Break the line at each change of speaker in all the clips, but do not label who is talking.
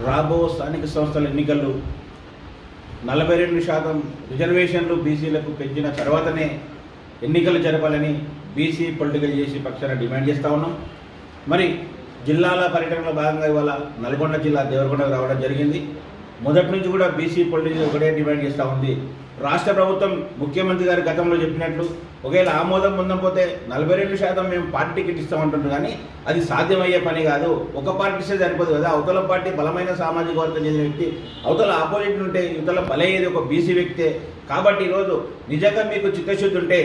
రాబో స్థానిక సంస్థల ఎన్నికల్లో 42% రిజర్వేషన్లు బీసీలకు పెంచిన తర్వాతనే ఎన్నికలు జరపాలని బీసీ పొలిటికల్ చేసి పక్షాన డిమాండ్ చేస్తూ ఉన్నాం. మరి జిల్లాల పర్యటనలో భాగంగా ఇవాళ నల్గొండ జిల్లా దేవరకొండకు రావడం జరిగింది. మొదటి నుంచి కూడా బీసీ పొలిటికల్ ఒకటే డిమాండ్ చేస్తూ ఉంది. రాష్ట్ర ప్రభుత్వం ముఖ్యమంత్రి గారు గతంలో చెప్పినట్లు ఒకవేళ ఆమోదం పొందకపోతే 42% మేము పార్టీ టికెట్ ఇస్తామంటుంటారు, కానీ అది సాధ్యమయ్యే పని కాదు. ఒక పార్టీ ఇస్తే సరిపోదు కదా. అవతల పార్టీ బలమైన సామాజిక వర్గం చెందిన వ్యక్తి, అవతల ఆపోజిట్ ఉంటే ఇవతల బలయ్యేది ఒక బీసీ వ్యక్తే. కాబట్టి ఈరోజు నిజంగా మీకు చిత్తశుద్ధి ఉంటే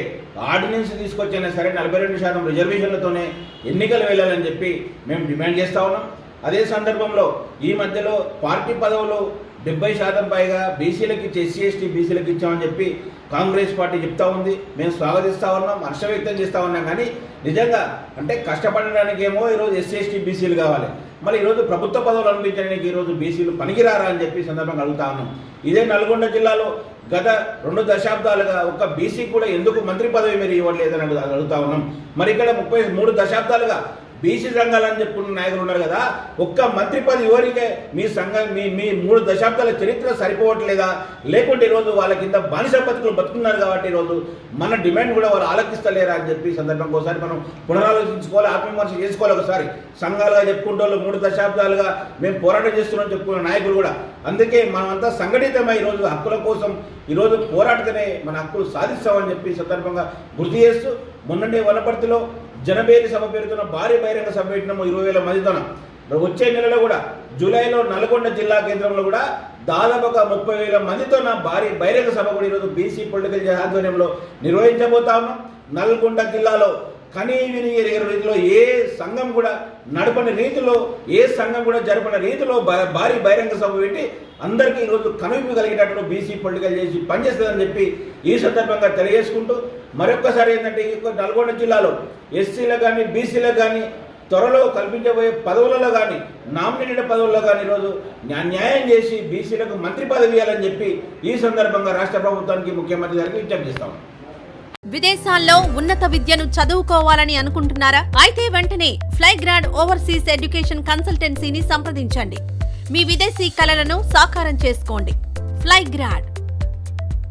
ఆర్డినెన్స్ తీసుకొచ్చైనా సరే 42% రిజర్వేషన్లతోనే ఎన్నికలు వెళ్ళాలని చెప్పి మేము డిమాండ్ చేస్తూ ఉన్నాం. అదే సందర్భంలో ఈ మధ్యలో పార్టీ పదవులు 70% పైగా బీసీలకు ఇచ్చి ఎస్సీ ఎస్టీ బీసీలకు ఇచ్చామని చెప్పి కాంగ్రెస్ పార్టీ చెప్తా ఉంది. మేము స్వాగతిస్తూ ఉన్నాం, హర్ష వ్యక్తం చేస్తూ ఉన్నాం. కానీ నిజంగా అంటే కష్టపడడానికి ఏమో ఈరోజు ఎస్సీ ఎస్టీ బీసీలు కావాలి, మళ్ళీ ఈరోజు ప్రభుత్వ పదవులు అనిపించడానికి ఈరోజు బీసీలు పనికిరారా అని చెప్పి సందర్భంగా అడుగుతా ఉన్నాం. ఇదే నల్గొండ జిల్లాలో గత 2 దశాబ్దాలుగా ఒక్క బీసీ కూడా ఎందుకు మంత్రి పదవి మీరు ఇవ్వట్లేదని అడుగుతా ఉన్నాం. మరి ఇక్కడ 33 దశాబ్దాలుగా బీసీ సంఘాలని చెప్పుకున్న నాయకులు ఉన్నారు కదా, ఒక్క మంత్రి పదవి ఎవరికే మీ సంఘం మీ 3 దశాబ్దాల చరిత్ర సరిపోవట్లేదా? లేకుంటే ఈరోజు వాళ్ళ కింద బానిస బతుకులు బతుకున్నారు కాబట్టి ఈరోజు మన డిమాండ్ కూడా వాళ్ళు ఆలకిస్తలేరా అని చెప్పి సందర్భంగా ఒకసారి మనం పునరాలోచించుకోవాలి, ఆత్మవిమర్శ చేసుకోవాలి. ఒకసారి సంఘాలుగా చెప్పుకుంటూ 3 దశాబ్దాలుగా మేము పోరాటం చేస్తున్నాం చెప్పుకున్న నాయకులు కూడా. అందుకే మనమంతా సంఘటితమై ఈరోజు హక్కుల కోసం ఈరోజు పోరాడితేనే మన హక్కులు సాధిస్తామని చెప్పి సందర్భంగా గుర్తు చేస్తూ, మొన్ననే వనపర్తిలో జనబేరి సభ పేరుతున్న భారీ బహిరంగ సభ పెట్టినాము 20,000 మందితోన. వచ్చే నెలలో కూడా జూలైలో నల్గొండ జిల్లా కేంద్రంలో కూడా దాదాపు ఒక 30,000 మందితో భారీ బహిరంగ సభ కూడా ఈరోజు బీసీ పొలిటికల్ ఆధ్వర్యంలో నిర్వహించబోతా ఉన్నాం. నల్గొండ జిల్లాలో కనీ విని ఎరిగిన రీతిలో ఏ సంఘం కూడా నడపని రీతిలో, ఏ సంఘం కూడా జరపని రీతిలో భారీ బహిరంగ సభ పెట్టి అందరికీ ఈరోజు కనువిప్పు కలిగేటట్లు బీసీ పొలిటికల్ చేసి పనిచేస్తుందని చెప్పి ఈ సందర్భంగా తెలియజేసుకుంటూ, మరొక్కసారి ఏంటంటే ఈ నల్గొండ జిల్లాలో ఎస్సీలకు కానీ బీసీలకు కానీ త్వరలో కల్పించబోయే పదవులలో కానీ నామినేటెడ్ పదవుల్లో కానీ ఈరోజు న్యాయం చేసి బీసీలకు మంత్రి పదవి ఇవ్వాలని చెప్పి ఈ సందర్భంగా రాష్ట్ర ప్రభుత్వానికి ముఖ్యమంత్రి గారికి విజ్ఞప్తి చేస్తాం.
విదేశాల్లో ఉన్నత విద్యను చదువుకోవాలని అనుకుంటున్నారా? అయితే వెంటనే ఫ్లైగ్రాడ్ ఓవర్సీస్ ఎడ్యుకేషన్ కన్సల్టెన్సీని సంప్రదించండి. మీ విదేశీ కలలను సాకారం చేసుకోండి. ఫ్లైగ్రాడ్